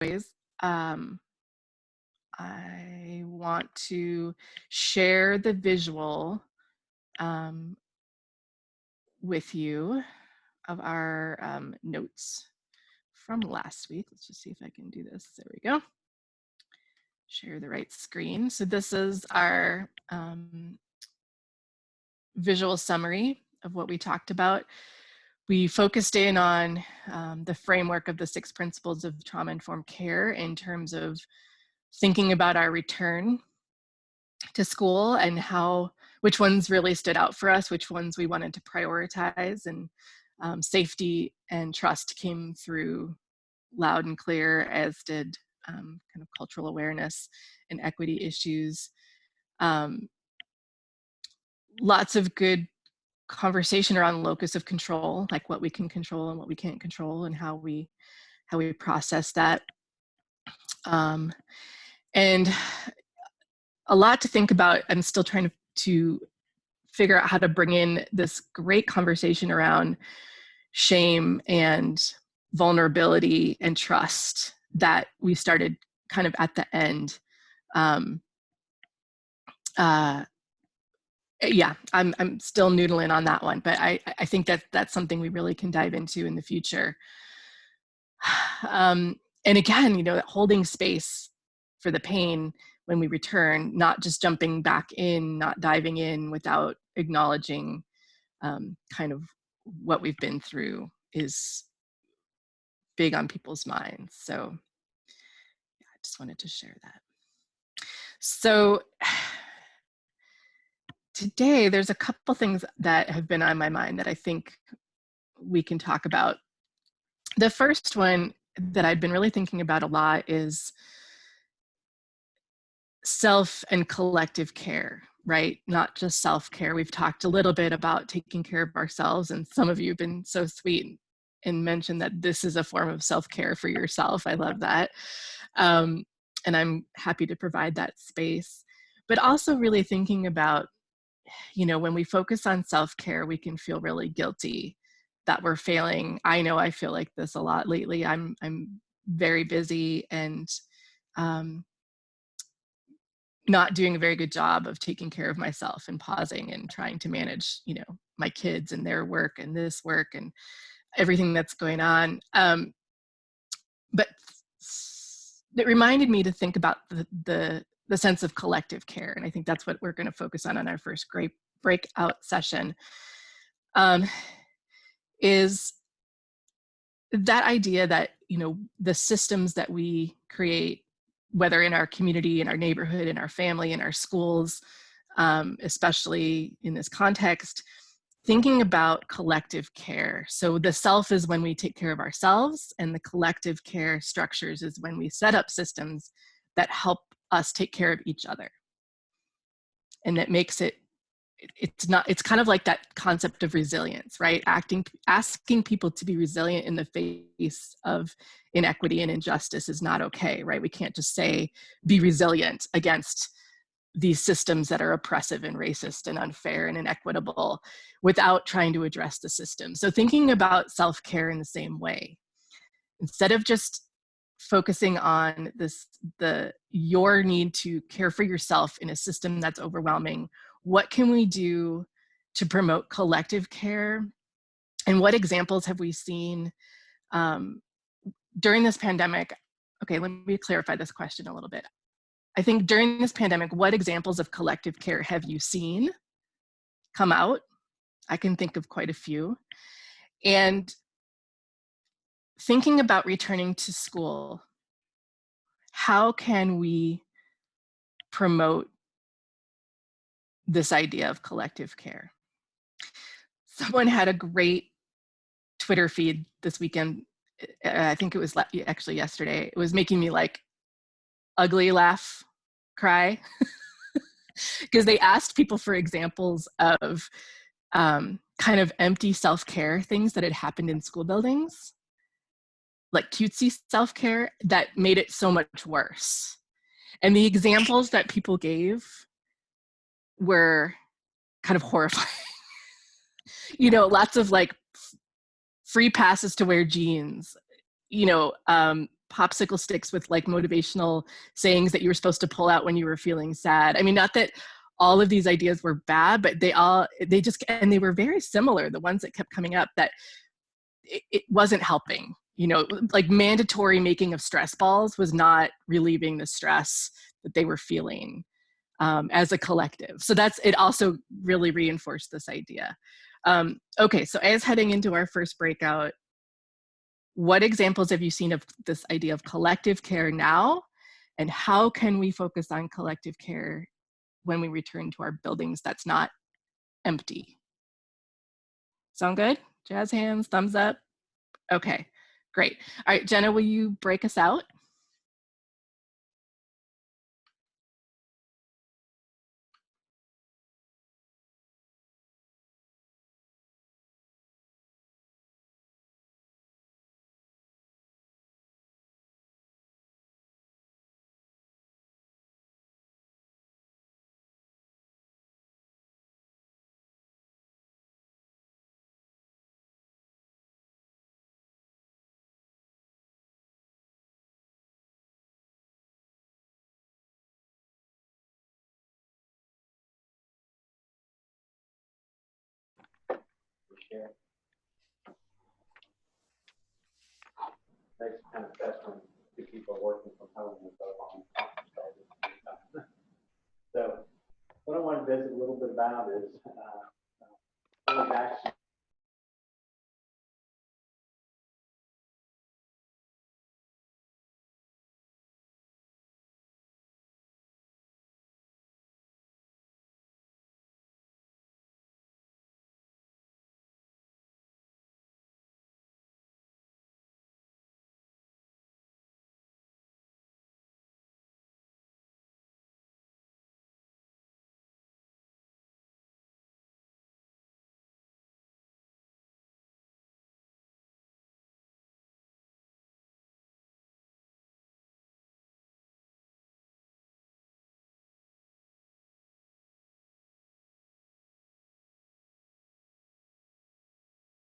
always, I want to share the visual with you of our notes from last week. Let's just see if I can do this. There we go. Share the right screen. So this is our visual summary of what we talked about. We focused in on the framework of the 6 principles of trauma-informed care in terms of thinking about our return to school and which ones really stood out for us, which ones we wanted to prioritize, and safety and trust came through loud and clear, as did kind of cultural awareness and equity issues. Lots of good conversation around locus of control, like what we can control and what we can't control, and how we process that. And a lot to think about. I'm still trying to figure out how to bring in this great conversation around shame and vulnerability and trust that we started kind of at the end. Yeah, I'm still noodling on that one, but I think that's something we really can dive into in the future. And again, you know, holding space for the pain when we return, not just jumping back in, not diving in without acknowledging kind of what we've been through is big on people's minds. So yeah, I just wanted to share that. So today, there's a couple things that have been on my mind that I think we can talk about. The first one that I've been really thinking about a lot is self and collective care, right? Not just self-care. We've talked a little bit about taking care of ourselves, and some of you have been so sweet and mentioned that this is a form of self-care for yourself. I love that. And I'm happy to provide that space. But also really thinking about, you know, when we focus on self-care, we can feel really guilty that we're failing. I know I feel like this a lot lately. I'm very busy and not doing a very good job of taking care of myself and pausing and trying to manage, you know, my kids and their work and this work and everything that's going on. But it reminded me to think about the sense of collective care. And I think that's what we're going to focus on our first great breakout session, is that idea that, you know, the systems that we create, whether in our community, in our neighborhood, in our family, in our schools, especially in this context, thinking about collective care. So the self is when we take care of ourselves, and the collective care structures is when we set up systems that help us take care of each other. And that makes it's kind of like that concept of resilience, right? Asking people to be resilient in the face of inequity and injustice is not okay, right? We can't just say, be resilient against these systems that are oppressive and racist and unfair and inequitable without trying to address the system. So thinking about self-care in the same way, instead of just focusing on your need to care for yourself in a system that's overwhelming, what can we do to promote collective care? And what examples have we seen during this pandemic? Okay, let me clarify this question a little bit. I think during this pandemic, what examples of collective care have you seen come out? I can think of quite a few. And thinking about returning to school, how can we promote this idea of collective care? Someone had a great Twitter feed this weekend. I think it was actually yesterday. It was making me like ugly laugh, cry, because they asked people for examples of kind of empty self-care things that had happened in school buildings, like cutesy self-care that made it so much worse. And the examples that people gave were kind of horrifying. You know, lots of like free passes to wear jeans, you know, popsicle sticks with like motivational sayings that you were supposed to pull out when you were feeling sad. I mean, not that all of these ideas were bad, but they were very similar, the ones that kept coming up, that it wasn't helping. You know, like mandatory making of stress balls was not relieving the stress that they were feeling as a collective. So it also really reinforced this idea. Okay, so as heading into our first breakout, what examples have you seen of this idea of collective care now? And how can we focus on collective care when we return to our buildings that's not empty? Sound good? Jazz hands, thumbs up. Okay, great. All right, Jenna, will you break us out? Makes it kind of best when two people are working from home and both on so what I want to visit a little bit about is going back to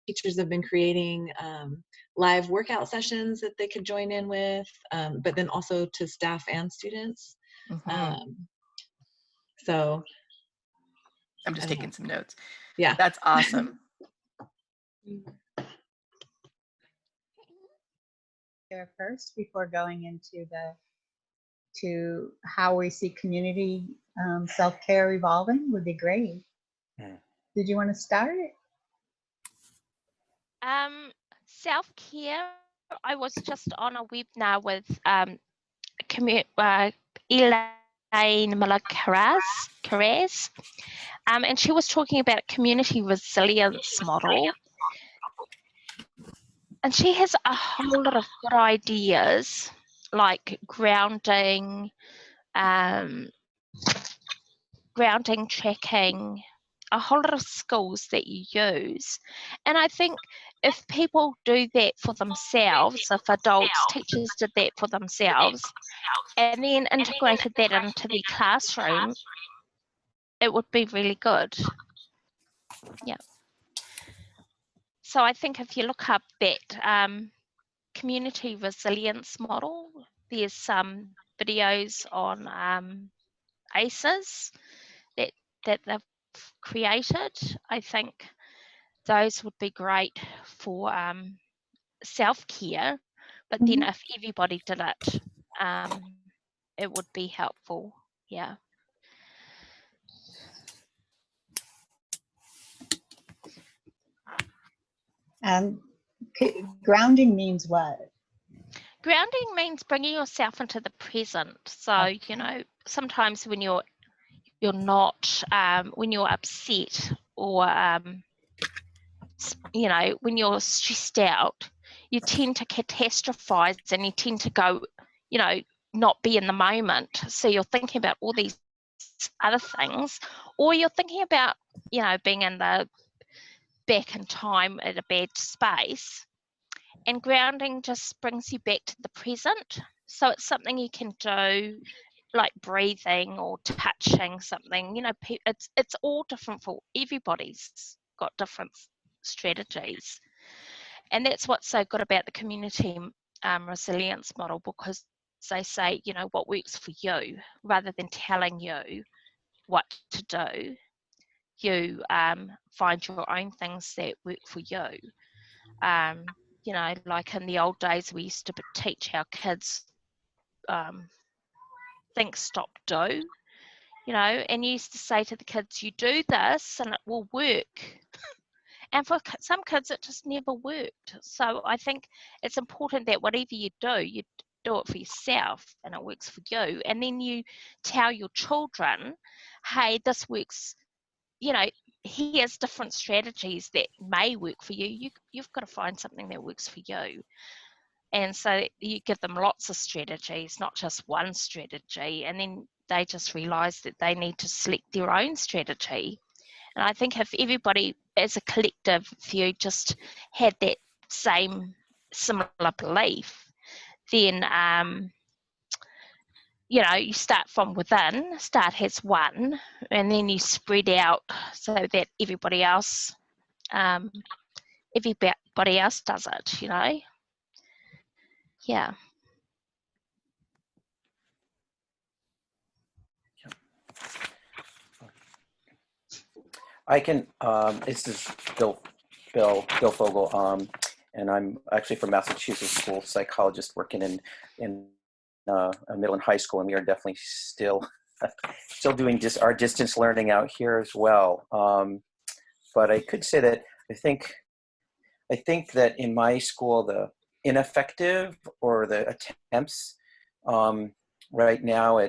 teachers have been creating live workout sessions that they could join in with, but then also to staff and students. So I'm just taking some notes. Yeah. That's awesome. There first before going into to how we see community self-care evolving would be great. Did you want to start? Self-care, I was just on a webinar with Elaine Miller-Carrez, and she was talking about community resilience model. And she has a whole lot of good ideas, like grounding, tracking, a whole lot of skills that you use. And I think if people do that for themselves, if adults, teachers did that for themselves, and then integrated that into the classroom, it would be really good. Yeah. So I think if you look up that community resilience model, there's some videos on ACEs that they've created. I think those would be great for self-care, but then if everybody did it, it would be helpful. Yeah. Grounding means what? Grounding means bringing yourself into the present. So, you know, sometimes when you're not, when you're upset or, you know, when you're stressed out, you tend to catastrophize and you tend to go, you know, not be in the moment. So you're thinking about all these other things, or you're thinking about, you know, being in the back in time at a bad space. And grounding just brings you back to the present. So it's something you can do, like breathing or touching something. You know, it's all different for everybody's got different strategies, and that's what's so good about the community resilience model, because they say, you know, what works for you, rather than telling you what to do, you find your own things that work for you. You know, like in the old days, we used to teach our kids think, stop, do, you know, and you used to say to the kids, you do this and it will work. And for some kids, it just never worked. So I think it's important that whatever you do it for yourself and it works for you. And then you tell your children, hey, this works, you know, here's different strategies that may work for you. You've got to find something that works for you. And so you give them lots of strategies, not just one strategy. And then they just realize that they need to select their own strategy. And I think if everybody as a collective, if you just had that similar belief, then, you know, you start from within, start as one, and then you spread out so that everybody else does it, you know? Yeah. I can, this is Bill Fogel, and I'm actually from Massachusetts, school psychologist working in a middle and high school, and we are definitely still doing our distance learning out here as well. But I could say that I think that in my school, the ineffective or the attempts right now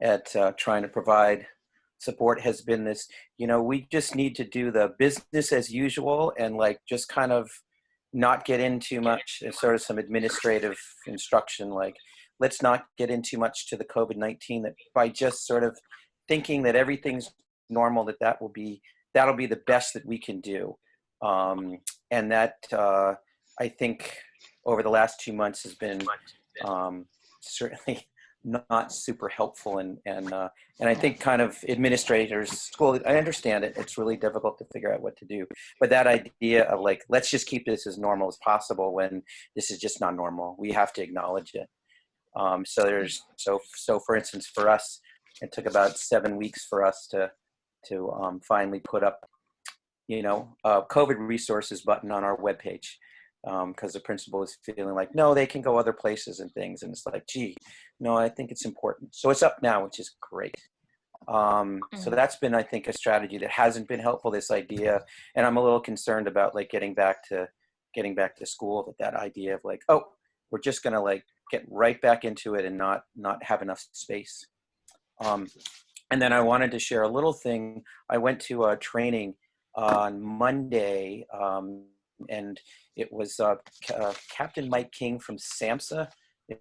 at trying to provide support has been this, you know, we just need to do the business as usual and like just kind of not get into much, sort of some administrative instruction, like let's not get into much to the COVID-19, that by just sort of thinking that everything's normal, that'll be the best that we can do. And that I think over the last 2 months has been certainly not super helpful, and I think kind of administrators, school, I understand it. It's really difficult to figure out what to do, but that idea of like, let's just keep this as normal as possible when this is just not normal. We have to acknowledge it. So for instance, for us, it took about 7 weeks for us to finally put up, you know, COVID resources button on our webpage. Because the principal is feeling like, no, they can go other places and things. And it's like, gee, no, I think it's important. So it's up now, which is great. So that's been, I think, a strategy that hasn't been helpful, this idea. And I'm a little concerned about like getting back to school with that idea of like, oh, we're just going to like get right back into it and not have enough space. And then I wanted to share a little thing. I went to a training on Monday, and it was Captain Mike King from SAMHSA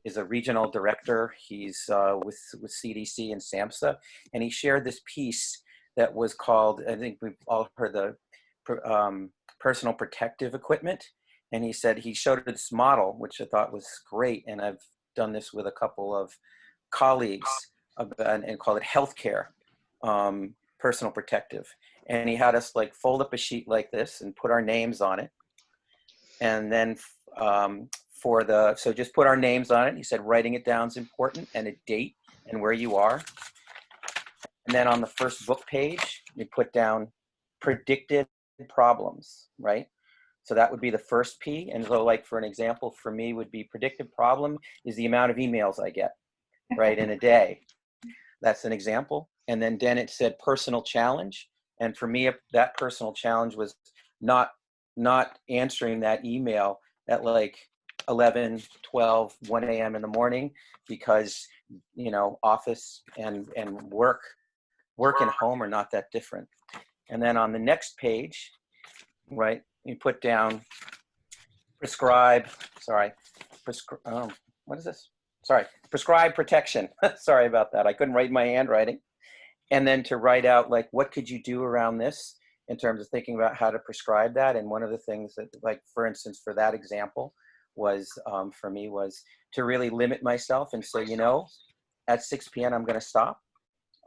is a regional director. He's with CDC and SAMHSA, and he shared this piece that was called, I think we've all heard the personal protective equipment. And he said, he showed this model, which I thought was great. And I've done this with a couple of colleagues and call it healthcare, personal protective. And he had us like fold up a sheet like this and put our names on it. And then so just put our names on it. He said, writing it down is important, and a date and where you are. And then on the first book page, you put down predicted problems, right? So that would be the first P. And so like, for an example, for me would be predicted problem is the amount of emails I get, right, in a day. That's an example. And then it said personal challenge. And for me, that personal challenge was not answering that email at like 11, 12, 1 a.m. in the morning, because, you know, office and work and home are not that different. And then on the next page, right, you put down prescribe protection. Sorry about that. I couldn't write my handwriting. And then to write out like, what could you do around this in terms of thinking about how to prescribe that. And one of the things that, like, for instance, for that example was, for me, was to really limit myself and say, you know, at 6 p.m. I'm going to stop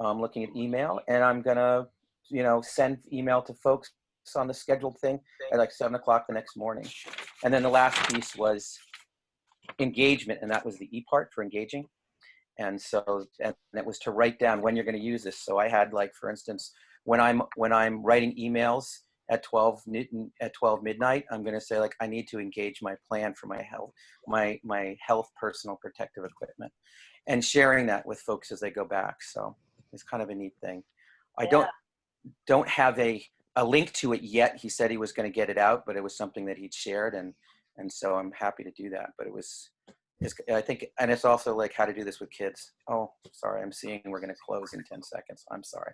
looking at email, and I'm going to, you know, send email to folks on the scheduled thing at like 7 o'clock the next morning. And then the last piece was engagement, and that was the E part for engaging. And so, and it was to write down when you're going to use this. So I had, like, for instance, when I'm writing emails at 12 midnight, I'm going to say, like, I need to engage my plan for my health personal protective equipment, and sharing that with folks as they go back. So it's kind of a neat thing. I don't have a link to it yet. He said he was going to get it out, but it was something that he'd shared, and so I'm happy to do that. But I think, and it's also like how to do this with kids. Oh, sorry, I'm seeing we're going to close in 10 seconds. I'm sorry.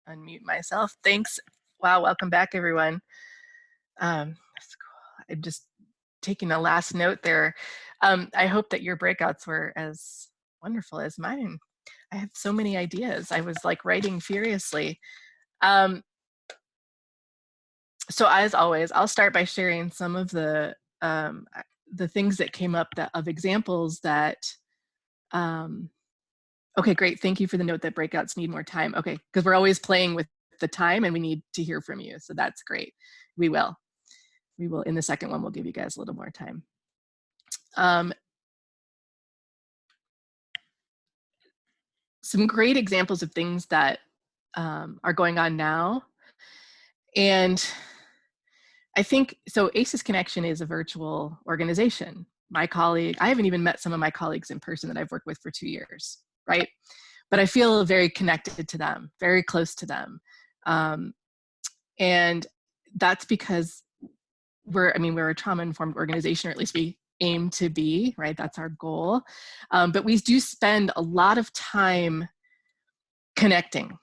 Unmute myself. Thanks. Wow, welcome back, everyone. That's cool. I'm just taking a last note there. I hope that your breakouts were as wonderful as mine. I have so many ideas. I was like writing furiously. So as always, I'll start by sharing some of the things that came up of examples that, okay, great. Thank you for the note that breakouts need more time. Okay, because we're always playing with the time and we need to hear from you. So that's great. We will, in the second one, we'll give you guys a little more time. Some great examples of things that are going on now. And I think, so ACES Connection is a virtual organization. My colleague, I haven't even met some of my colleagues in person that I've worked with for 2 years, right? But I feel very connected to them, very close to them. And that's because we're a trauma-informed organization, or at least we aim to be, right? That's our goal. But we do spend a lot of time connecting.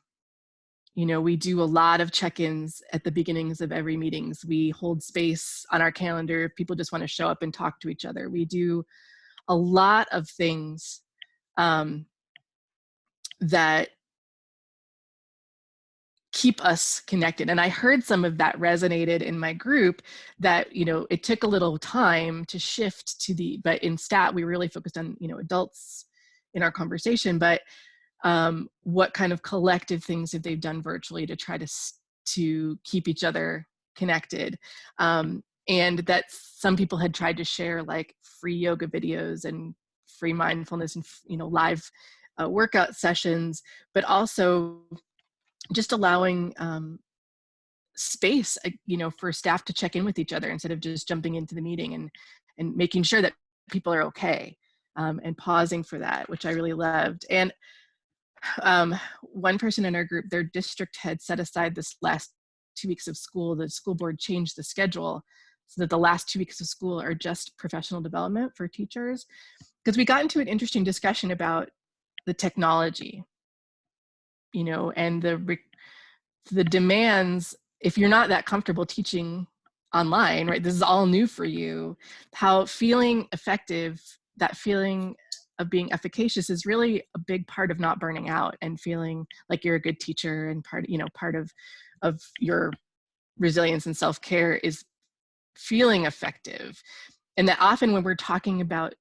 You know, we do a lot of check-ins at the beginnings of every meetings. We hold space on our calendar if people just want to show up and talk to each other. We do a lot of things that keep us connected. And I heard some of that resonated in my group, that, you know, it took a little time to shift to but in STAT, we were really focused on, you know, adults in our conversation, but what kind of collective things have they done virtually to try to keep each other connected? And that some people had tried to share like free yoga videos and free mindfulness and, you know, live workout sessions, but also just allowing space, you know, for staff to check in with each other instead of just jumping into the meeting, and making sure that people are okay, and pausing for that, which I really loved. And one person in our group, their district had set aside this last 2 weeks of school. The school board changed the schedule so that the last 2 weeks of school are just professional development for teachers, because we got into an interesting discussion about the technology, you know, and the demands. If you're not that comfortable teaching online, right, this is all new for you, how feeling effective, that feeling of being efficacious, is really a big part of not burning out and feeling like you're a good teacher. And part of your resilience and self-care is feeling effective. And that often when we're talking about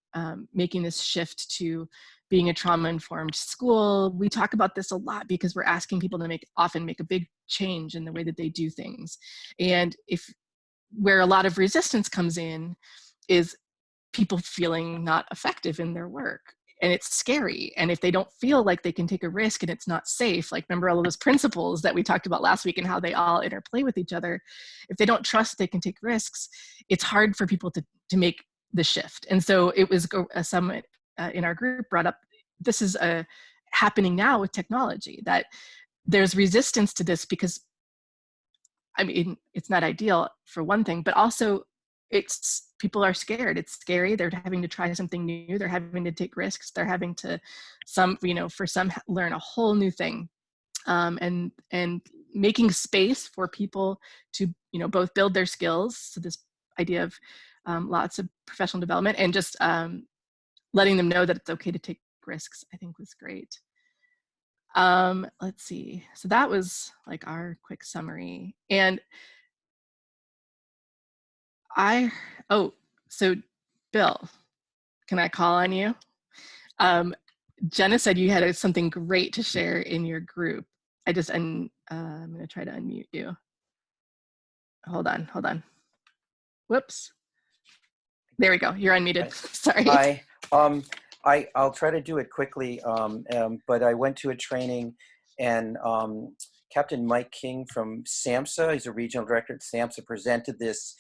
making this shift to being a trauma-informed school, we talk about this a lot because we're asking people to often make a big change in the way that they do things. And where a lot of resistance comes in is people feeling not effective in their work. And it's scary. And if they don't feel like they can take a risk and it's not safe, like remember all of those principles that we talked about last week and how they all interplay with each other, if they don't trust they can take risks, it's hard for people to make the shift. And so it was a summit in our group brought up, this is happening now with technology, that there's resistance to this because, I mean, it's not ideal for one thing, but also people are scared. It's scary. They're having to try something new. They're having to take risks. They're having to for some learn a whole new thing, and making space for people to, you know, both build their skills. So this idea of lots of professional development, and just letting them know that it's okay to take risks, I think was great. Let's see. So that was like our quick summary. And So Bill, can I call on you? Jenna said you had something great to share in your group. I'm going to try to unmute you. Hold on. Whoops. There we go. You're unmuted. Sorry. Hi. I'll try to do it quickly, but I went to a training, and Captain Mike King from SAMHSA, he's a regional director at SAMHSA, presented this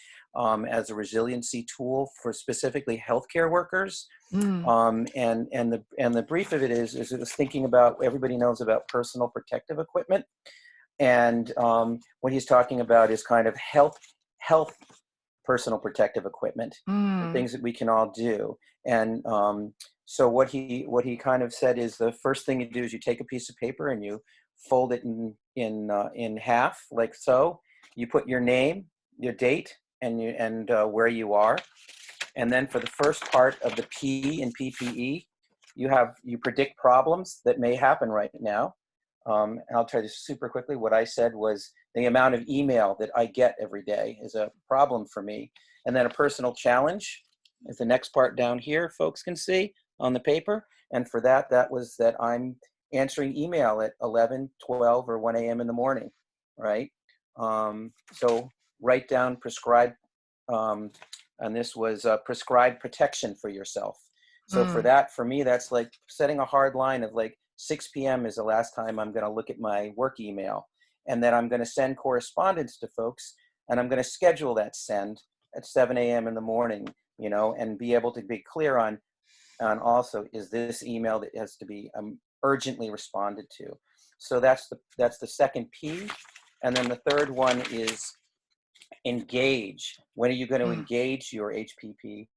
as a resiliency tool for specifically healthcare workers. And the brief of it is it was thinking about, everybody knows about personal protective equipment, and what he's talking about is kind of health personal protective equipment, things that we can all do. And so what he kind of said is, the first thing you do is you take a piece of paper and you fold it in half, like so. You put your name, your date, and where you are. And then for the first part of the P in PPE, you predict problems that may happen right now. And I'll try this super quickly. What I said was, the amount of email that I get every day is a problem for me. And then a personal challenge is the next part down here, folks can see on the paper. And for that was that I'm answering email at 11, 12, or 1 a.m. in the morning, right? So write down prescribed, and this was prescribed protection for yourself. So for me, that's like setting a hard line of like 6 p.m. is the last time I'm going to look at my work email. And then I'm going to send correspondence to folks, and I'm going to schedule that send at 7 a.m. in the morning, and be able to be clear on also, is this email that has to be urgently responded to. So that's the second P. And then the third one is engage. When are you going to engage your HPP?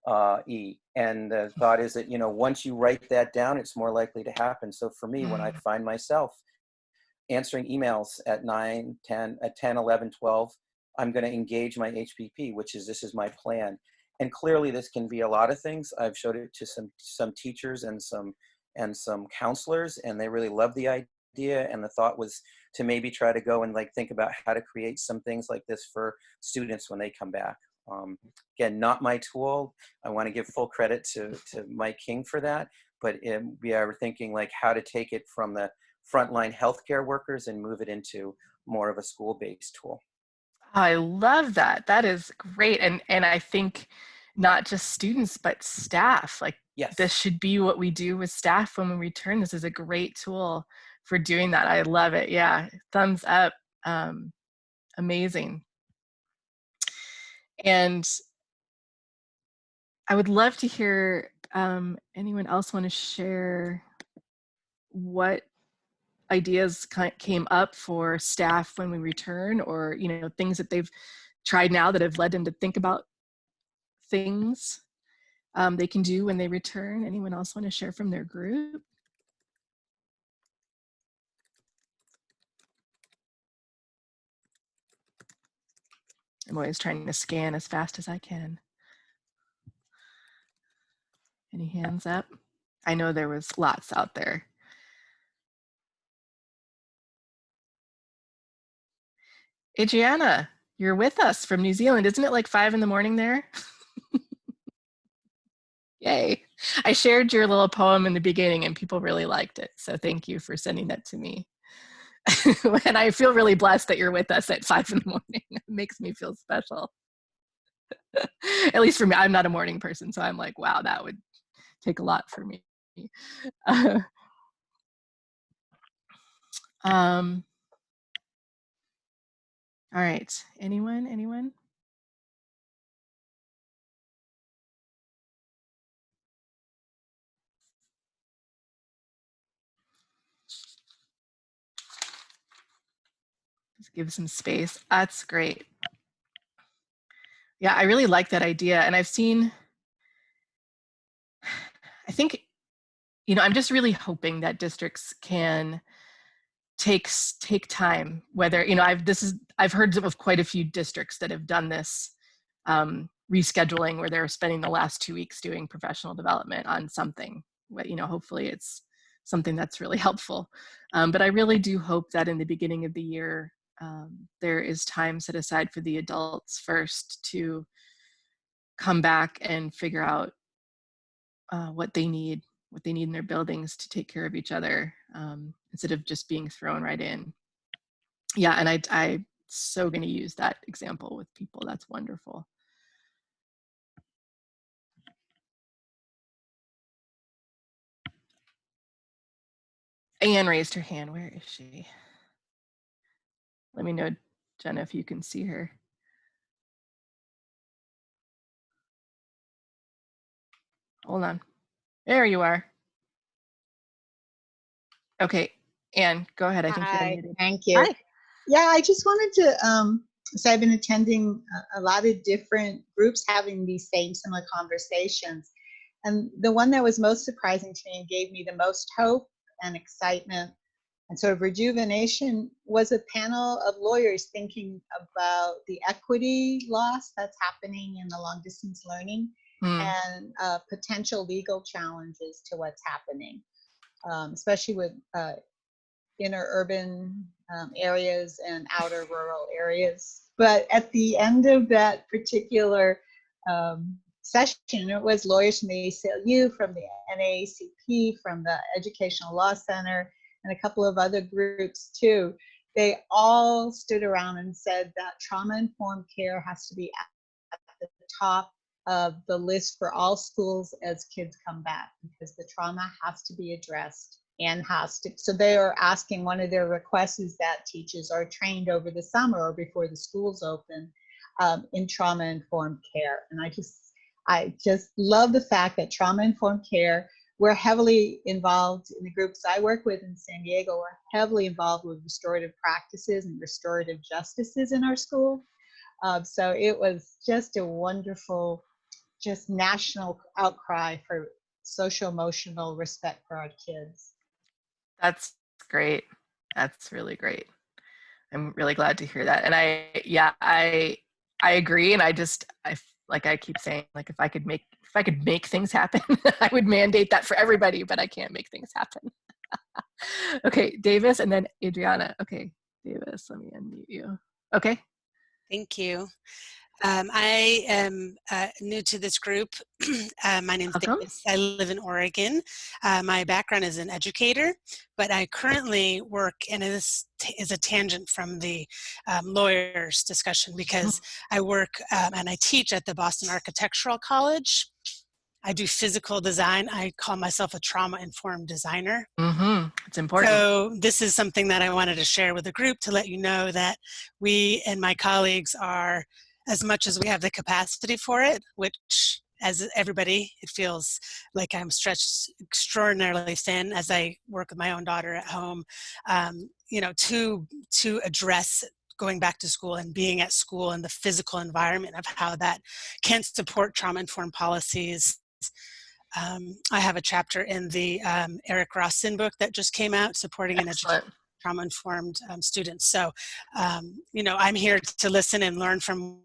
And the thought is that, once you write that down, it's more likely to happen. So for me, when I find myself answering emails at 9, 10, 11, 12, I'm going to engage my HPP, this is my plan. And clearly this can be a lot of things. I've showed it to some teachers and some counselors, and they really love the idea. And the thought was to maybe try to go and think about how to create some things like this for students when they come back. Again, not my tool. I want to give full credit to Mike King for that, but we are thinking how to take it from the frontline healthcare workers and move it into more of a school-based tool. I love that. That is great. And I think not just students, but staff. Yes. This should be what we do with staff when we return. This is a great tool for doing that. I love it. Yeah. Thumbs up. Amazing. And I would love to hear anyone else want to share what ideas came up for staff when we return, or things that they've tried now that have led them to think about things they can do when they return. Anyone else want to share from their group? I'm always trying to scan as fast as I can. Any hands up? I know there was lots out there. Adriana, you're with us from New Zealand. Isn't it like 5 in the morning there? Yay. I shared your little poem in the beginning and people really liked it. So thank you for sending that to me. And I feel really blessed that you're with us at 5 in the morning. It makes me feel special. At least for me, I'm not a morning person. So I'm like, wow, that would take a lot for me. All right, anyone? Just give some space. That's great. Yeah, I really like that idea. And I think, I'm just really hoping that districts can take time, whether, I've heard of quite a few districts that have done this rescheduling, where they're spending the last 2 weeks doing professional development on something. Hopefully it's something that's really helpful. But I really do hope that in the beginning of the year, there is time set aside for the adults first to come back and figure out what they need in their buildings to take care of each other, instead of just being thrown right in. Yeah, and I so going to use that example with people. That's wonderful. Anne raised her hand. Where is she? Let me know, Jenna, if you can see her. Hold on. There you are. Okay, Anne, go ahead. I think you're Hi, unmuted. thank you. Hi. Yeah, I just wanted to, so I've been attending a lot of different groups having these same similar conversations. And the one that was most surprising to me and gave me the most hope and excitement and sort of rejuvenation was a panel of lawyers thinking about the equity loss that's happening in the long distance learning and potential legal challenges to what's happening, especially with inner urban areas and outer rural areas. But at the end of that particular session, it was lawyers from the ACLU, from the NAACP, from the Educational Law Center, and a couple of other groups too. They all stood around and said that trauma-informed care has to be at the top of the list for all schools as kids come back, because the trauma has to be addressed and has to. So they are asking, one of their requests is that teachers are trained over the summer or before the schools open in trauma-informed care. And I just love the fact that trauma-informed care, we're heavily involved in the groups I work with in San Diego. We're heavily involved with restorative practices and restorative justices in our school. So it was just a wonderful, just national outcry for social emotional respect for our kids. That's great. That's really great. I'm really glad to hear that. And I agree. And I like I keep saying, like, if I could make things happen, I would mandate that for everybody, but I can't make things happen. Okay, Davis and then Adriana. Okay, Davis, let me unmute you. Okay. Thank you. I am new to this group. My name's Welcome. Davis. I live in Oregon. My background is an educator, but I currently work, and this is a tangent from the lawyers discussion, because I work and I teach at the Boston Architectural College. I do physical design. I call myself a trauma-informed designer. It's important. So this is something that I wanted to share with the group to let you know that we and my colleagues are, as much as we have the capacity for it, which as everybody, it feels like I'm stretched extraordinarily thin as I work with my own daughter at home, you know, to address going back to school and being at school and the physical environment of how that can support trauma-informed policies. I have a chapter in the Eric Rossin book that just came out, Supporting and Educating Trauma-Informed Students. So, you know, I'm here to listen and learn from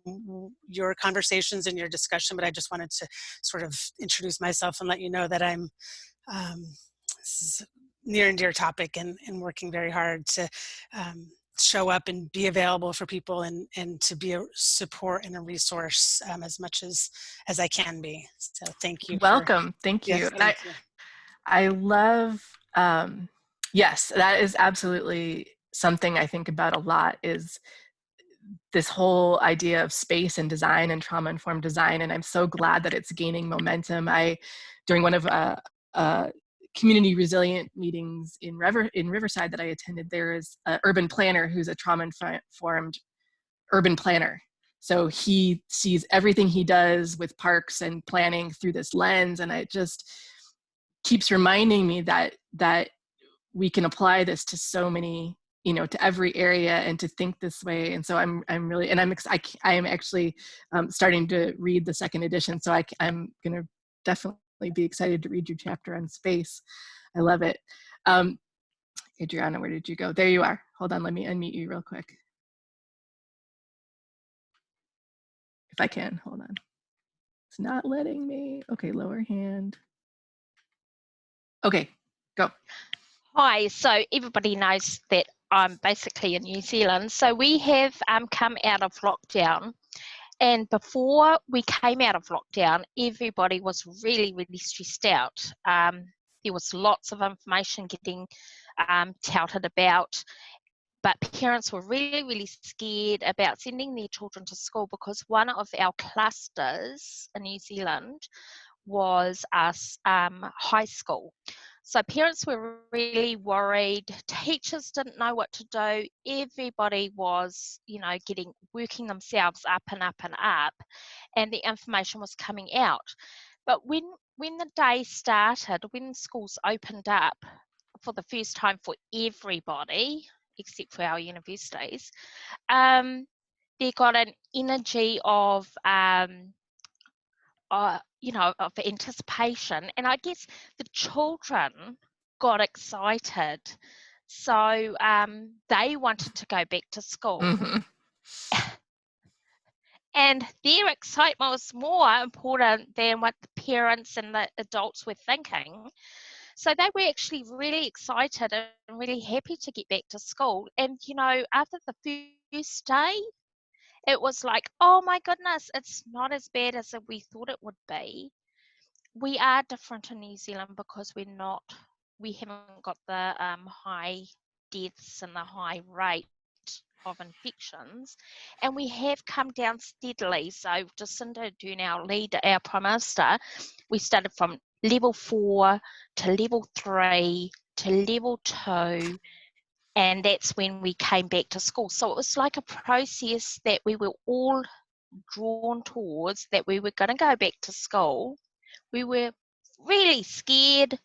your conversations and your discussion, but I just wanted to sort of introduce myself and let you know that I'm this is near and dear topic, and working very hard to show up and be available for people and to be a support and a resource as much as I can be. So thank you. Welcome. Thank you. Yes, And thank you. I love, yes, that is absolutely something I think about a lot, is this whole idea of space and design and trauma-informed design. And I'm so glad that it's gaining momentum. During one of community resilient meetings in Riverside that I attended, there is an urban planner who's a trauma-informed urban planner. So he sees everything he does with parks and planning through this lens, and it just keeps reminding me that we can apply this to so many, you know, to every area, and to think this way. And so I'm actually starting to read the second edition, so I'm going to definitely be excited to read your chapter on space. I love it. Adriana, where did you go? There you are. Hold on, let me unmute you real quick. If I can, hold on. It's not letting me. Okay, lower hand. Okay, go. Hi, so everybody knows that I'm basically in New Zealand. So we have come out of lockdown, And before we came out of lockdown, everybody was really, really stressed out. There was lots of information getting touted about, but parents were really, really scared about sending their children to school because one of our clusters in New Zealand was high school. So parents were really worried. Teachers didn't know what to do. Everybody was, working themselves up and up and up, and the information was coming out. But when the day started, when schools opened up for the first time for everybody, except for our universities, they got an energy of of anticipation, and I guess the children got excited, so they wanted to go back to school. Mm-hmm. And their excitement was more important than what the parents and the adults were thinking. So they were actually really excited and really happy to get back to school. And after the first day, it was like, oh my goodness, it's not as bad as we thought it would be. We are different in New Zealand because we haven't got the high deaths and the high rate of infections, and we have come down steadily. So Jacinda Ardern, our Prime Minister, we started from level 4 to level 3 to level 2, and that's when we came back to school. So it was like a process that we were all drawn towards, that we were going to go back to school. We were really scared,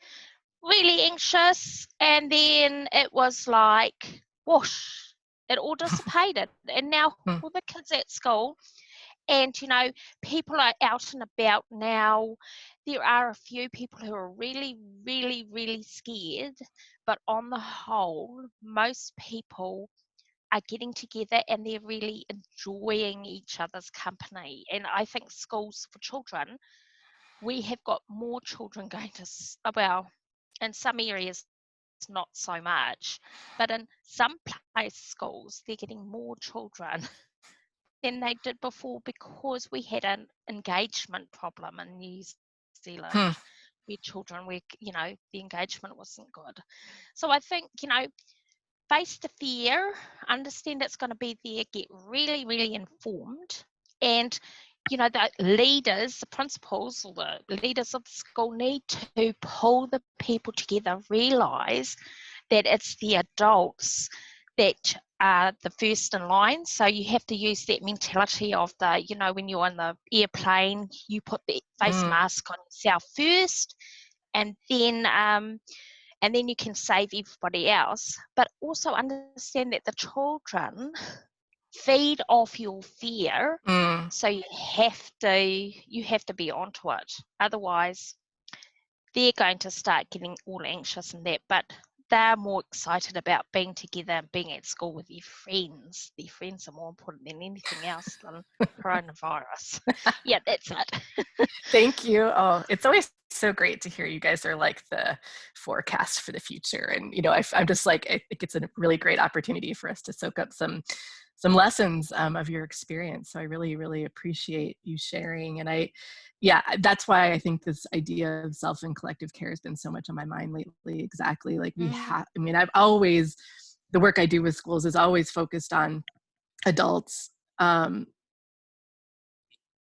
really anxious, and then it was like whoosh, it all dissipated. And now all the kids at school, and people are out and about now. There are a few people who are really, really, really scared, but on the whole, most people are getting together and they're really enjoying each other's company. And I think schools for children, we have got more children going to, well, in some areas not so much, but in some place schools they're getting more children than they did before, because we had an engagement problem in New Zealand where children were, the engagement wasn't good. So I think, face the fear, understand it's going to be there, get really, really informed, and the leaders, the principals, or the leaders of the school need to pull the people together, realise that it's the adults that are the first in line. So you have to use that mentality of when you're on the airplane, you put the face mask on yourself first, and then you can save everybody else. But also understand that the children feed off your fear, so you have to be onto it. Otherwise, they're going to start getting all anxious and that. But they're more excited about being together and being at school with their friends. Their friends are more important than anything else than coronavirus. Yeah, that's it. Thank you. Oh, it's always so great to hear you guys are like the forecast for the future. And, I'm just like, I think it's a really great opportunity for us to soak up some lessons of your experience. So I really, really appreciate you sharing. And that's why I think this idea of self and collective care has been so much on my mind lately. Exactly. Like I've always, the work I do with schools is always focused on adults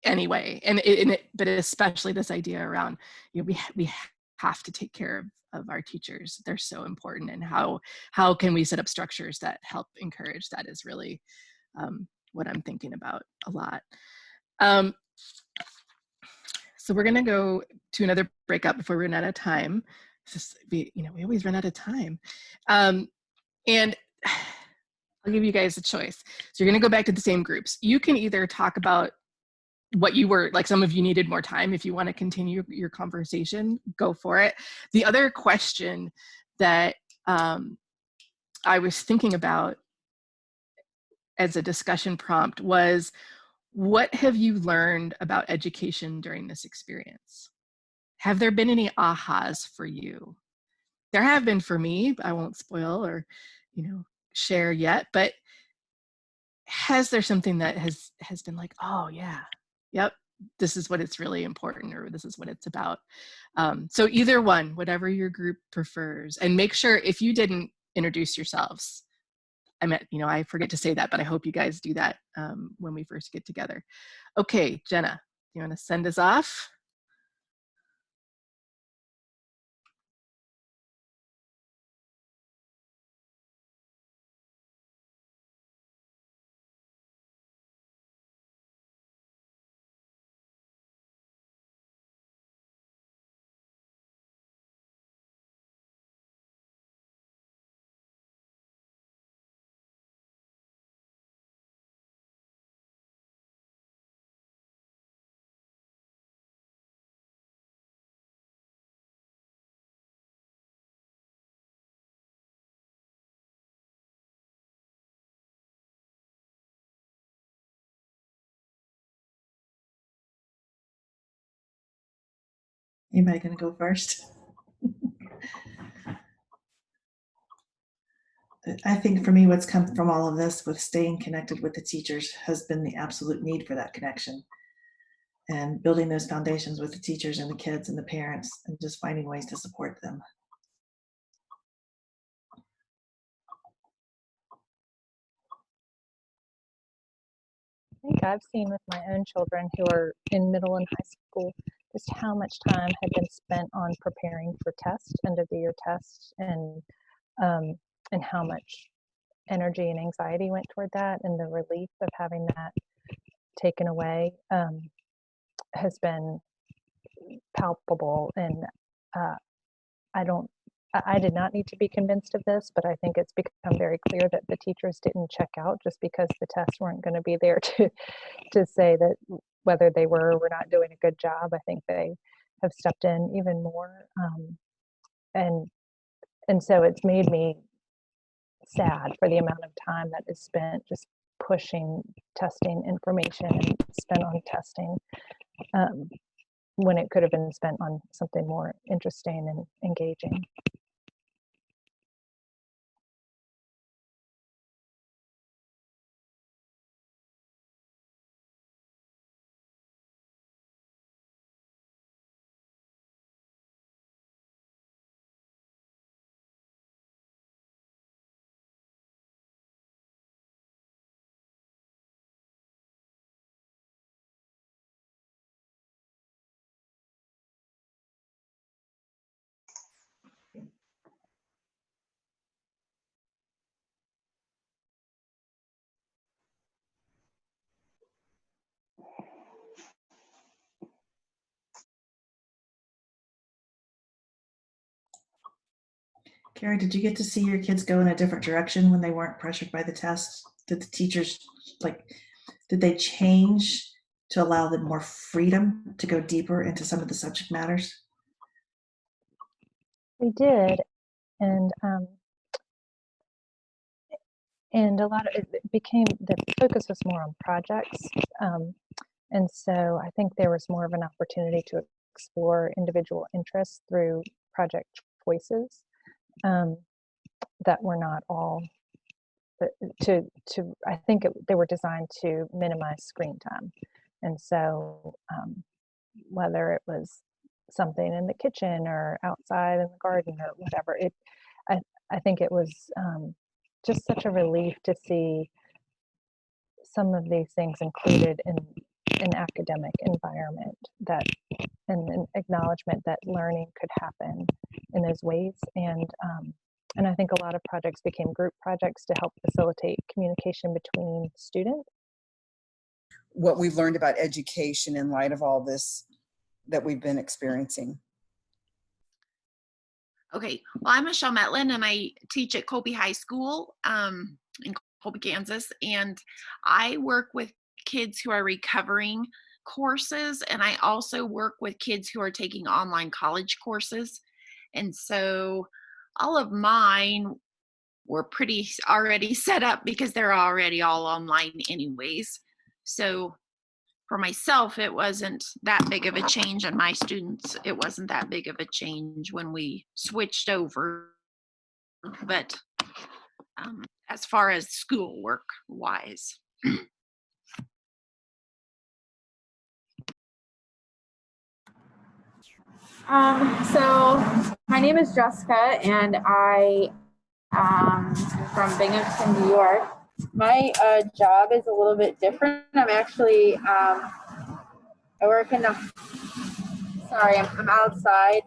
anyway. But especially this idea around, we have to take care of our teachers. They're so important. And how can we set up structures that help encourage that is really what I'm thinking about a lot. So we're going to go to another breakout before we run out of time. We always run out of time. And I'll give you guys a choice. So you're going to go back to the same groups. You can either talk about what you were, like some of you needed more time. If you want to continue your conversation, go for it. The other question that I was thinking about as a discussion prompt was, what have you learned about education during this experience? Have there been any ahas for you? There have been for me, but I won't spoil or, share yet, but has there something that has been like, oh yeah, yep, this is what it's really important, or this is what it's about. So either one, whatever your group prefers, and make sure if you didn't introduce yourselves, I forget to say that, but I hope you guys do that when we first get together. Okay, Jenna, you want to send us off? Anybody gonna go first? I think for me, what's come from all of this with staying connected with the teachers has been the absolute need for that connection and building those foundations with the teachers and the kids and the parents and just finding ways to support them. I think I've seen with my own children who are in middle and high school just how much time had been spent on preparing for tests, end of the year tests, and how much energy and anxiety went toward that, and the relief of having that taken away has been palpable. And I did not need to be convinced of this, but I think it's become very clear that the teachers didn't check out just because the tests weren't going to be there to say that whether they were or were not doing a good job. I think they have stepped in even more, and so it's made me sad for the amount of time that is spent just pushing testing information and spent on testing when it could have been spent on something more interesting and engaging. Carrie, did you get to see your kids go in a different direction when they weren't pressured by the tests? Did the teachers, did they change to allow them more freedom to go deeper into some of the subject matters? We did, and a lot of it became, the focus was more on projects, and so I think there was more of an opportunity to explore individual interests through project choices that were not all I think they were designed to minimize screen time. And so whether it was something in the kitchen or outside in the garden or whatever, I think it was just such a relief to see some of these things included in an academic environment, that and an acknowledgement that learning could happen in those ways. And I think a lot of projects became group projects to help facilitate communication between students. What we've learned about education in light of all this that we've been experiencing. Okay, well, I'm Michelle Metlin and I teach at Colby High School in Colby, Kansas. And I work with kids who are recovering courses, and I also work with kids who are taking online college courses. And so all of mine were pretty already set up because they're already all online anyways. So for myself, it wasn't that big of a change, and my students, it wasn't that big of a change when we switched over. But as far as schoolwork wise. So my name is Jessica, and I am from Binghamton, New York. My job is a little bit different. I'm actually I work in the. Sorry, I'm outside,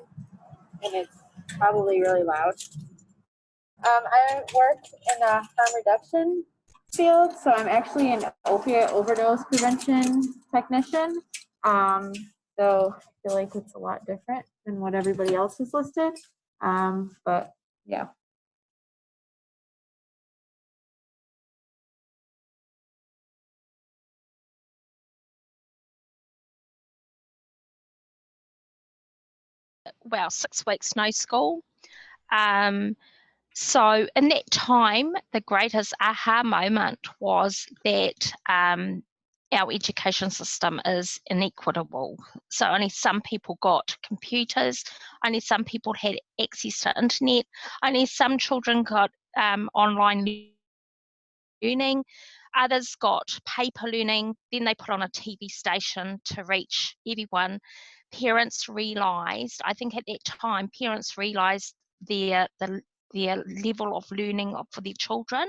and it's probably really loud. I work in the harm reduction field, so I'm actually an opiate overdose prevention technician. So I feel like it's a lot different than what everybody else is listed. But yeah. Well, 6 weeks no school. So in that time, the greatest aha moment was that our education system is inequitable. So only some people got computers, only some people had access to internet, only some children got online learning, others got paper learning, then they put on a TV station to reach everyone. Parents realised, I think at that time, parents realised their level of learning for their children,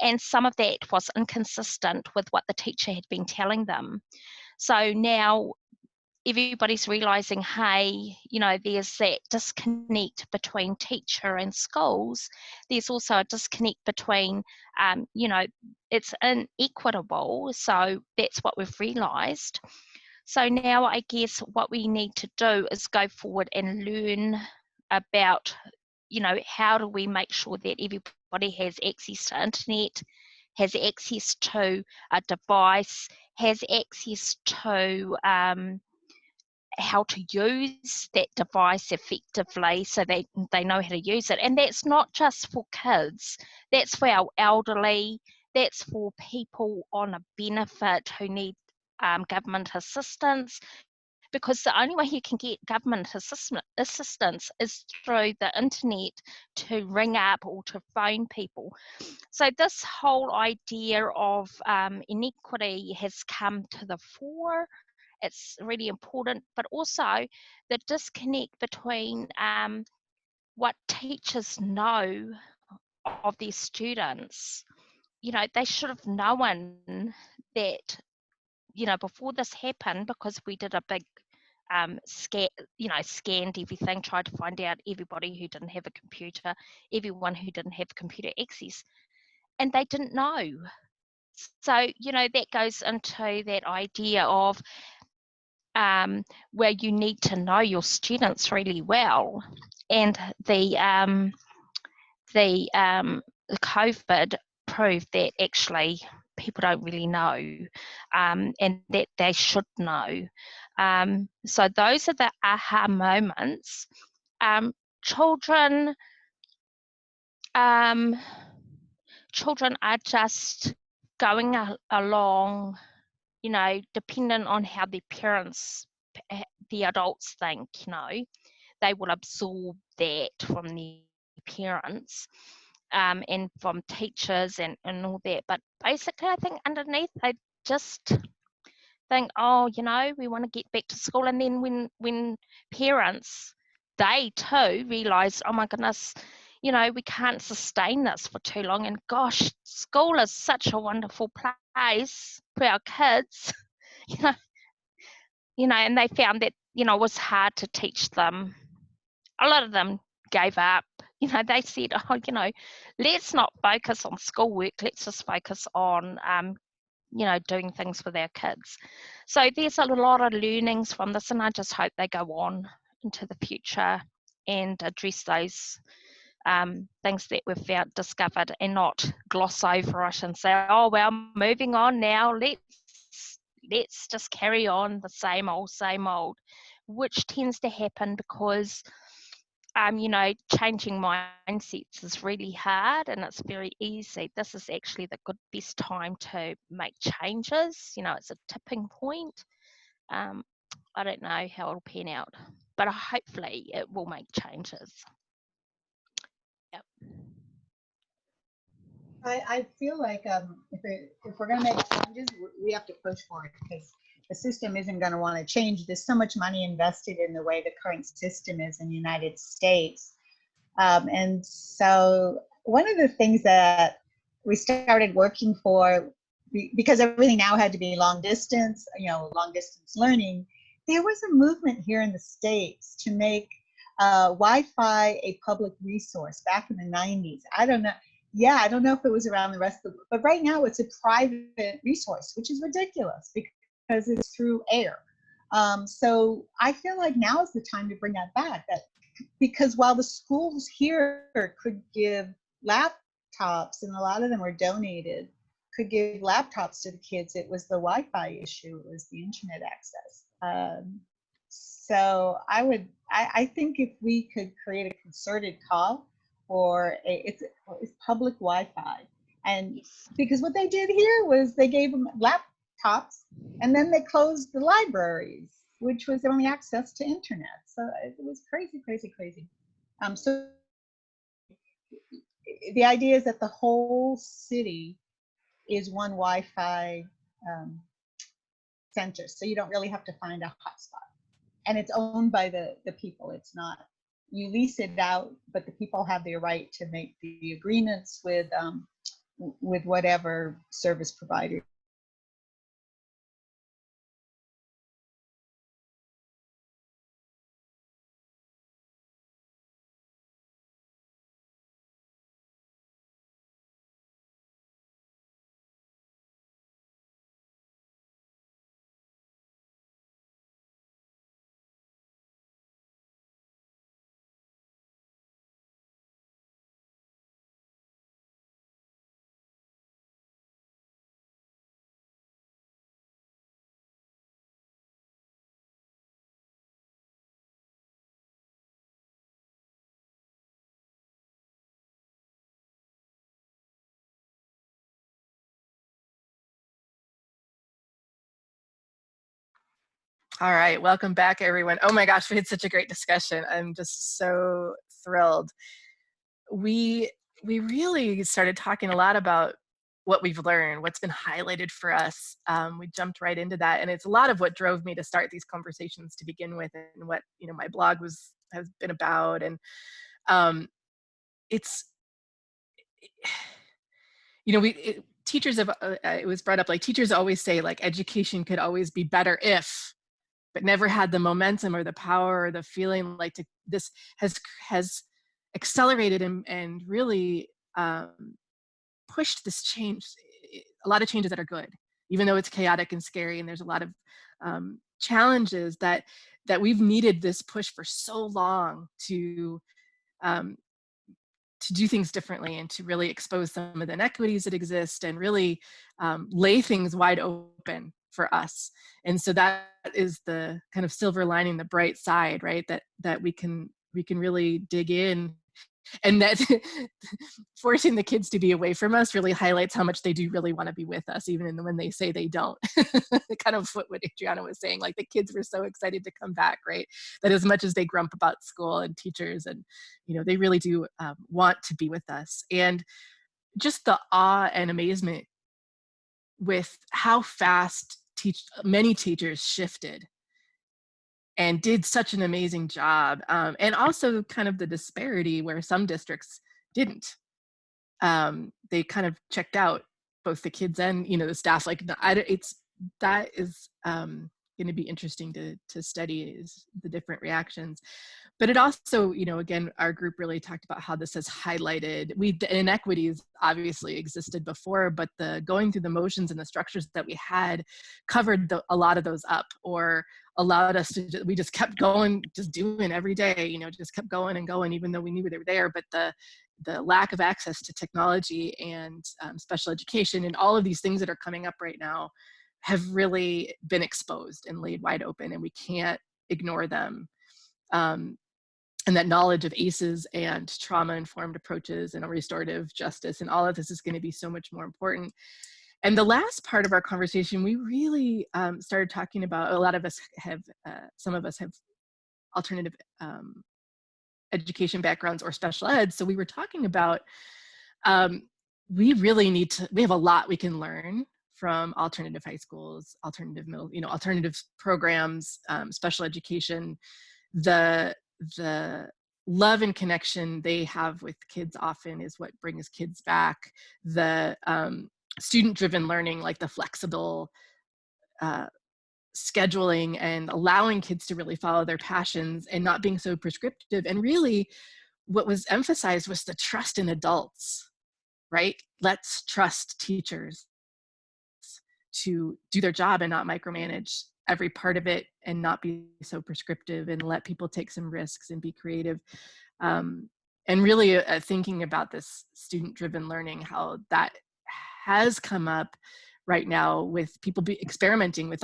and some of that was inconsistent with what the teacher had been telling them. So now everybody's realising, hey, you know, there's that disconnect between teacher and schools. There's also a disconnect between, you know, it's inequitable. So that's what we've realised. So now I guess what we need to do is go forward and learn about, you know, how do we make sure that everybody has access to internet, has access to a device, has access to how to use that device effectively so they know how to use it. And that's not just for kids, that's for our elderly, that's for people on a benefit who need government assistance, because the only way you can get government assistance is through the internet, to ring up or to phone people. So this whole idea of inequity has come to the fore. It's really important, but also the disconnect between what teachers know of their students. You know, they should have known that, you know, before this happened, because we did a big scanned everything, tried to find out everybody who didn't have a computer, everyone who didn't have computer access, and they didn't know. So, you know, that goes into that idea of where you need to know your students really well. And the COVID proved that actually people don't really know, and that they should know. So those are the aha moments. Children are just going along, you know, dependent on how their parents, the adults think, you know, they will absorb that from their parents and from teachers and all that. But basically, I think underneath, they just think, oh, you know, we want to get back to school. And then when parents, they too realise, oh my goodness, you know, we can't sustain this for too long. And gosh, school is such a wonderful place for our kids, you know, and they found that, you know, it was hard to teach them. A lot of them gave up. You know, they said, oh, you know, let's not focus on schoolwork. Let's just focus on, you know, doing things with our kids. So there's a lot of learnings from this, and I just hope they go on into the future and address those things that we've discovered, and not gloss over it and say, oh, well, moving on now, let's just carry on the same old, which tends to happen because you know, changing mindsets is really hard, and it's very easy. This is actually the best time to make changes. You know, it's a tipping point. I don't know how it'll pan out, but hopefully it will make changes. Yep. I feel like if we're going to make changes, we have to push for it because the system isn't going to want to change. There's so much money invested in the way the current system is in the United States. And so one of the things that we started working for, because everything now had to be long distance learning, there was a movement here in the States to make Wi-Fi a public resource back in the 90s. I don't know. Yeah, I don't know if it was around the rest of the, but right now it's a private resource, which is ridiculous because it's through air. So I feel like now is the time to bring that back. Because while the schools here could give laptops, and a lot of them were donated, could give laptops to the kids, it was the Wi-Fi issue, it was the internet access. So I think if we could create a concerted call for it's public Wi-Fi, and because what they did here was they gave them laptops, and then they closed the libraries, which was only access to internet. So it was crazy, crazy, crazy. So the idea is that the whole city is one Wi-Fi center, so you don't really have to find a hotspot, and it's owned by the people. It's not, you lease it out, but the people have the right to make the agreements with whatever service provider. All right, welcome back, everyone. Oh my gosh, we had such a great discussion. I'm just so thrilled. We really started talking a lot about what we've learned, what's been highlighted for us. We jumped right into that, and it's a lot of what drove me to start these conversations to begin with, and what my blog has been about. And it's teachers have it was brought up, like, teachers always say, like, education could always be better if, but never had the momentum or the power or the feeling like this has accelerated and really pushed this change, a lot of changes that are good, even though it's chaotic and scary, and there's a lot of challenges that we've needed this push for so long um, to do things differently and to really expose some of the inequities that exist and really lay things wide open for us. And so that is the kind of silver lining, the bright side, right? That we can really dig in, and that forcing the kids to be away from us really highlights how much they do really want to be with us, even when they say they don't. Kind of what Adriana was saying, like, the kids were so excited to come back, right? That as much as they grump about school and teachers, and they really do want to be with us. And just the awe and amazement with how fast many teachers shifted and did such an amazing job, and also kind of the disparity where some districts didn't. They kind of checked out, both the kids and the staff. Like, that is going to be interesting to study, is the different reactions. But it also, again, our group really talked about how this has highlighted, the inequities obviously existed before, but the going through the motions and the structures that we had covered a lot of those up, or allowed us to, we just kept going, just doing every day, just kept going and going, even though we knew they were there. But the lack of access to technology and special education and all of these things that are coming up right now have really been exposed and laid wide open, and we can't ignore them. And that knowledge of ACEs and trauma-informed approaches and a restorative justice and all of this is going to be so much more important. And the last part of our conversation, we really started talking about, a lot of us have, some of us have alternative education backgrounds or special ed. So we were talking about we really need to, we have a lot we can learn from alternative high schools, alternative middle, alternative programs, special education. The love and connection they have with kids often is what brings kids back. The student-driven learning, like the flexible scheduling and allowing kids to really follow their passions and not being so prescriptive. And really what was emphasized was the trust in adults, right? Let's trust teachers to do their job and not micromanage every part of it and not be so prescriptive, and let people take some risks and be creative. And really thinking about this student-driven learning, how that has come up right now with people experimenting with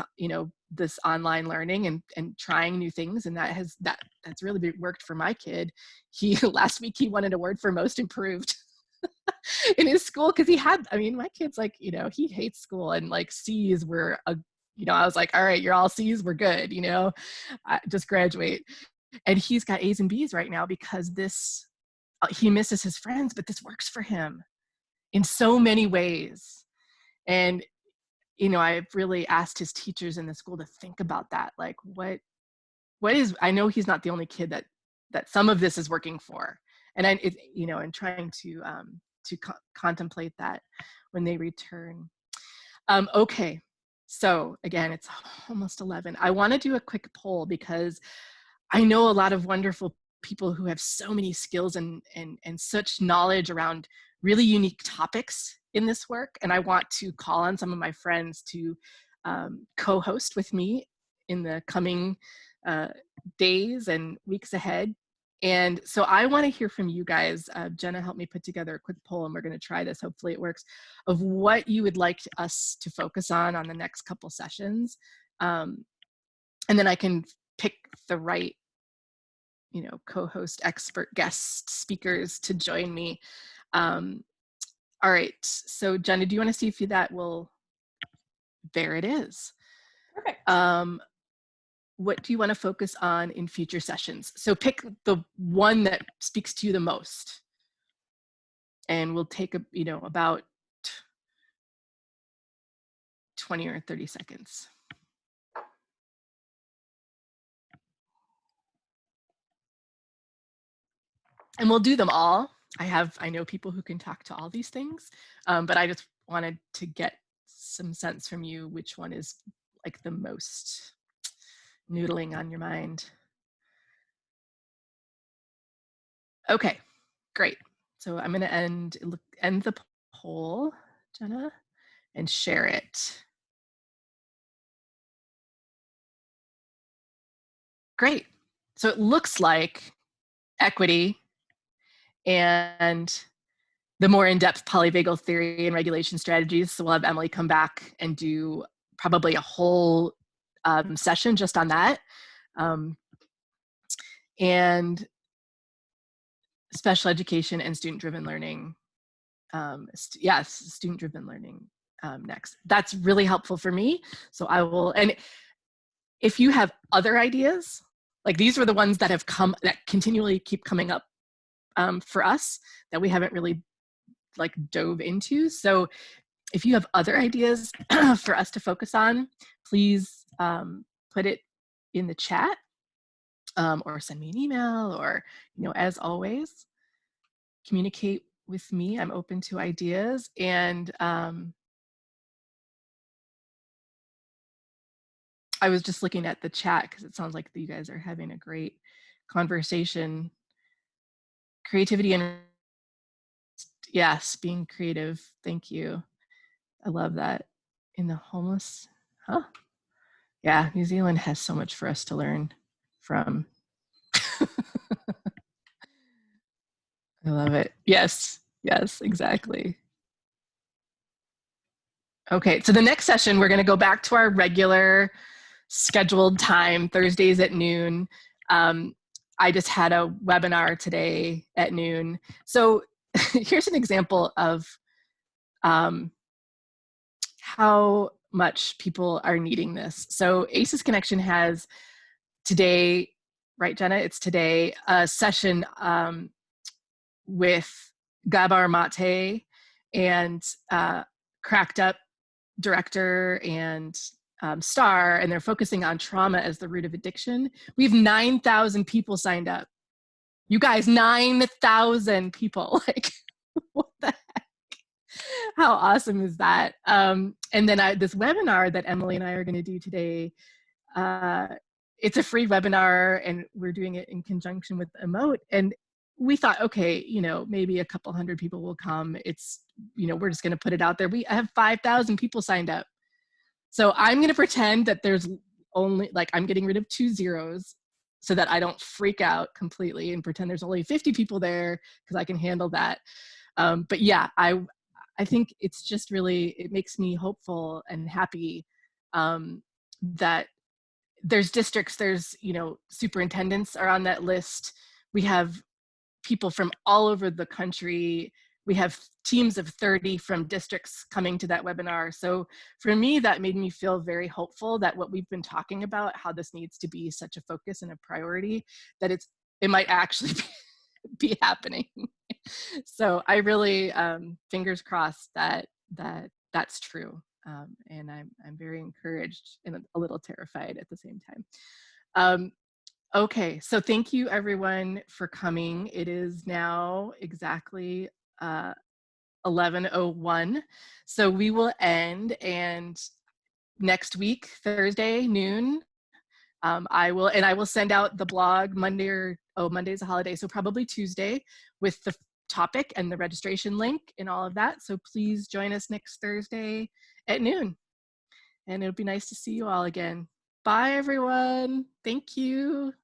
this online learning and trying new things, and that's really worked for my kid. Last week he won an award for most improved in his school, because my kid's like, he hates school, and like C's were I was like, all right, you're all C's, we're good, just graduate. And he's got A's and B's right now because he misses his friends, but this works for him in so many ways. And I've really asked his teachers in the school to think about that, like what is, I know he's not the only kid that some of this is working for, and and trying to contemplate that when they return. Okay, so again, it's almost 11. I want to do a quick poll because I know a lot of wonderful people who have so many skills and such knowledge around really unique topics in this work. And I want to call on some of my friends to co-host with me in the coming days and weeks ahead. And so I want to hear from you guys. Jenna helped me put together a quick poll, and we're going to try this. Hopefully it works, of what you would like us to focus on the next couple sessions. And then I can pick the right, co-host, expert, guest speakers to join me. All right, so Jenna, do you want to see if that will, there it is. Perfect. What do you want to focus on in future sessions? So pick the one that speaks to you the most. And we'll take about 20 or 30 seconds. And we'll do them all. I know people who can talk to all these things, but I just wanted to get some sense from you which one is like the most noodling on your mind. Okay, great. So I'm going to end the poll, Jenna, and share it. Great. So it looks like equity and the more in-depth polyvagal theory and regulation strategies. So we'll have Emily come back and do probably a whole session just on that. And special education and student-driven learning. Yes, student-driven learning next. That's really helpful for me. So I will, and if you have other ideas, like these were the ones that have come, that continually keep coming up for us that we haven't really like dove into. So if you have other ideas for us to focus on, please put it in the chat or send me an email, or, as always, communicate with me. I'm open to ideas. And I was just looking at the chat because it sounds like you guys are having a great conversation. Creativity and yes, being creative. Thank you. I love that. In the homeless, huh? Yeah, New Zealand has so much for us to learn from. I love it. Yes, exactly. Okay, so the next session, we're going to go back to our regular scheduled time, Thursdays at noon. I just had a webinar today at noon. So here's an example of how much people are needing this. So ACES Connection has today, right, Jenna? It's today, a session with Gabar Mate and Cracked Up director and star, and they're focusing on trauma as the root of addiction. We have 9,000 people signed up. You guys, 9,000 people. Like, what the heck? How awesome is that? And then this webinar that Emily and I are going to do today, it's a free webinar, and we're doing it in conjunction with Emote. And we thought, okay, maybe a couple hundred people will come. It's, we're just going to put it out there. I have 5,000 people signed up. So I'm going to pretend that there's only, like, I'm getting rid of 2 zeros so that I don't freak out completely, and pretend there's only 50 people there, because I can handle that. But yeah, I think it's just really, it makes me hopeful and happy that there's districts, there's, superintendents are on that list. We have people from all over the country. We have teams of 30 from districts coming to that webinar. So for me, that made me feel very hopeful that what we've been talking about, how this needs to be such a focus and a priority, that it might actually be happening. So I really, fingers crossed that's true. And I'm very encouraged and a little terrified at the same time. Okay, so thank you everyone for coming. It is now exactly 11:01. So we will end, and next week, Thursday noon, I will send out the blog Monday, Monday's a holiday, so probably Tuesday, with the topic and the registration link and all of that. So please join us next Thursday at noon. And it'll be nice to see you all again. Bye everyone. Thank you.